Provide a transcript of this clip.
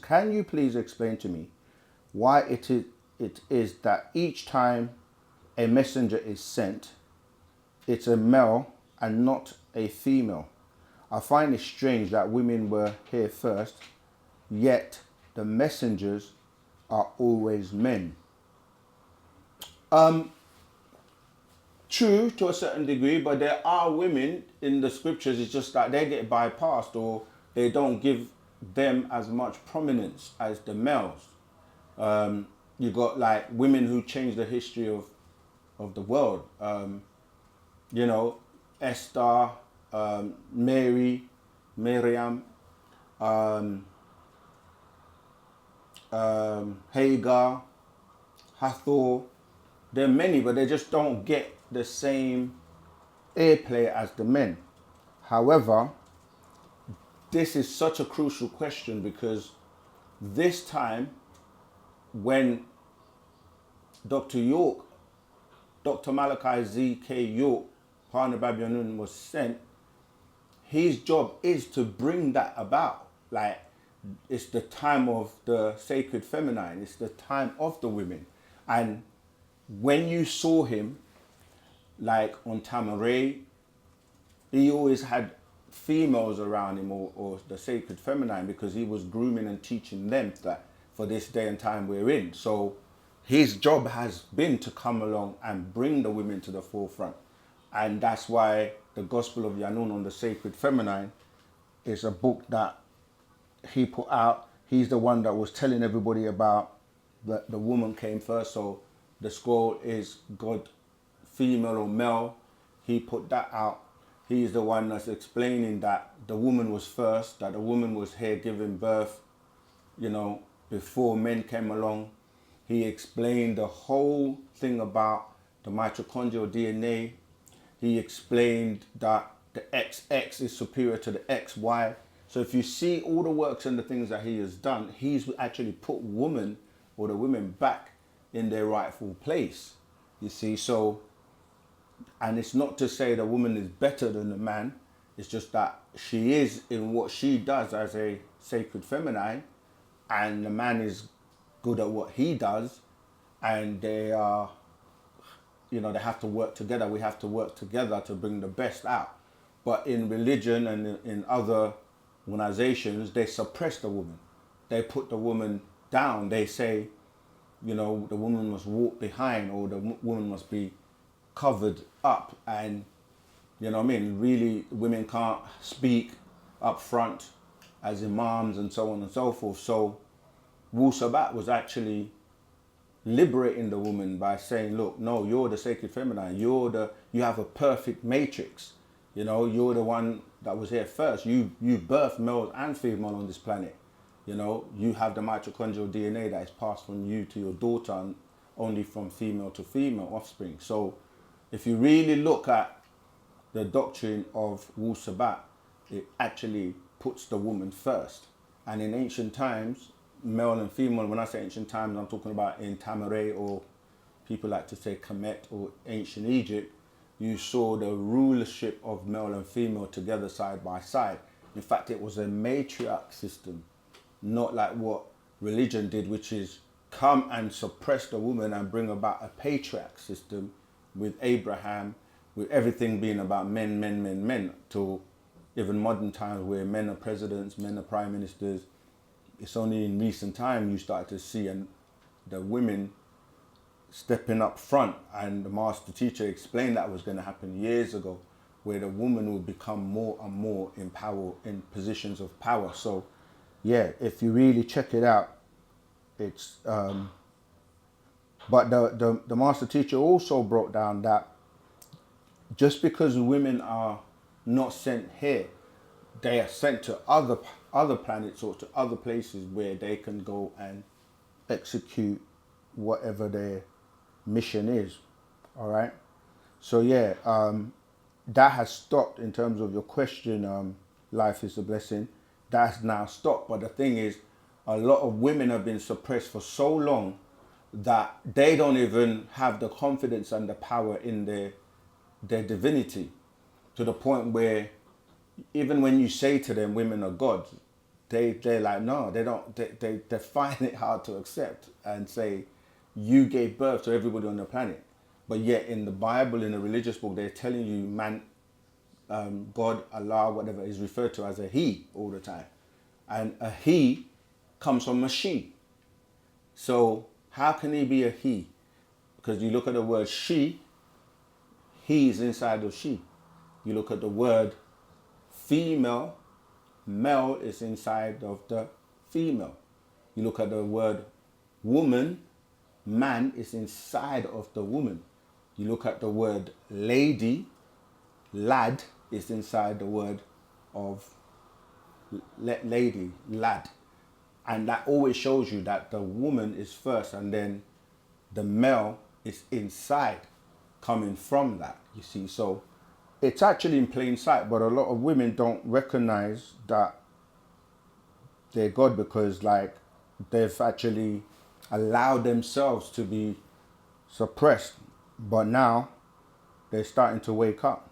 Can you please explain to me why it is that each time a messenger is sent, it's a male and not a female? I find it strange that women were here first, yet the messengers are always men. True to a certain degree, but there are women in the scriptures, it's just that they get bypassed, or they don't give them as much prominence as the males. You got like women who changed the history of the world. You know, Esther, Mary, Miriam, Hagar, Hathor. There are many, but they just don't get the same airplay as the men. However, this is such a crucial question, because this time when Dr. Malachi Z.K. York, Partner Babylon, was sent, his job is to bring that about. Like, it's the time of the sacred feminine, it's the time of the women. And when you saw him, like on Tamaray, he always had females around him, or the sacred feminine, because he was grooming and teaching them that for this day and time we're in. So his job has been to come along and bring the women to the forefront. And that's why the Gospel of Yanun on the Sacred Feminine is a book that he put out. He's the one that was telling everybody about the woman came first. So the scroll is God, female or male. He put that out. He's the one that's explaining that the woman was first, that the woman was here giving birth, you know, before men came along. He explained the whole thing about the mitochondrial DNA. He explained that the XX is superior to the XY. So if you see all the works and the things that he has done, he's actually put woman, or the women, back in their rightful place. You see, so, and it's not to say the woman is better than the man. It's just that she is in what she does as a sacred feminine, and the man is good at what he does, and they are, you know, they have to work together. We have to work together to bring the best out. But in religion and in other organizations, they suppress the woman. They put the woman down. They say, you know, the woman must walk behind, or the woman must be covered up, and, you know what I mean, really women can't speak up front as imams and so on and so forth. So Wu-Sabat was actually liberating the woman by saying, look, no, you're the sacred feminine. You have a perfect matrix. You know, you're the one that was here first. You birthed males and female on this planet. You know, you have the mitochondrial DNA that is passed from you to your daughter, and only from female to female offspring. So if you really look at the doctrine of Wu-Sabat, it actually puts the woman first. And in ancient times, male and female, when I say ancient times, I'm talking about in Tamaray, or people like to say Kemet, or ancient Egypt, you saw the rulership of male and female together side by side. In fact, it was a matriarch system, not like what religion did, which is come and suppress the woman and bring about a patriarch system with Abraham, with everything being about men, men, men, men, till even modern times where men are presidents, men are prime ministers. It's only in recent time you start to see the women stepping up front, and the master teacher explained that was going to happen years ago, where the woman will become more and more in power, in positions of power. So yeah, if you really check it out, it's but the master teacher also brought down that just because women are not sent here, they are sent to other planets or to other places where they can go and execute whatever their mission is. All right. So yeah, that has stopped in terms of your question. Life is a blessing. That's now stopped. But the thing is, a lot of women have been suppressed for so long that they don't even have the confidence and the power in their divinity, to the point where even when you say to them women are gods, they're like, no, they don't. They find it hard to accept and say, you gave birth to everybody on the planet. But yet in the Bible, in the religious book, they're telling you man, God, Allah, whatever is referred to as a he all the time. And a he comes from a she. So how can he be a he? Because you look at the word she, he is inside of she. You look at the word female, male is inside of the female. You look at the word woman, man is inside of the woman. You look at the word lady, lad is inside the word of lady, lad. And that always shows you that the woman is first and then the male is inside, coming from that, you see. So it's actually in plain sight, but a lot of women don't recognize that they're God because like they've actually allowed themselves to be suppressed. But now they're starting to wake up.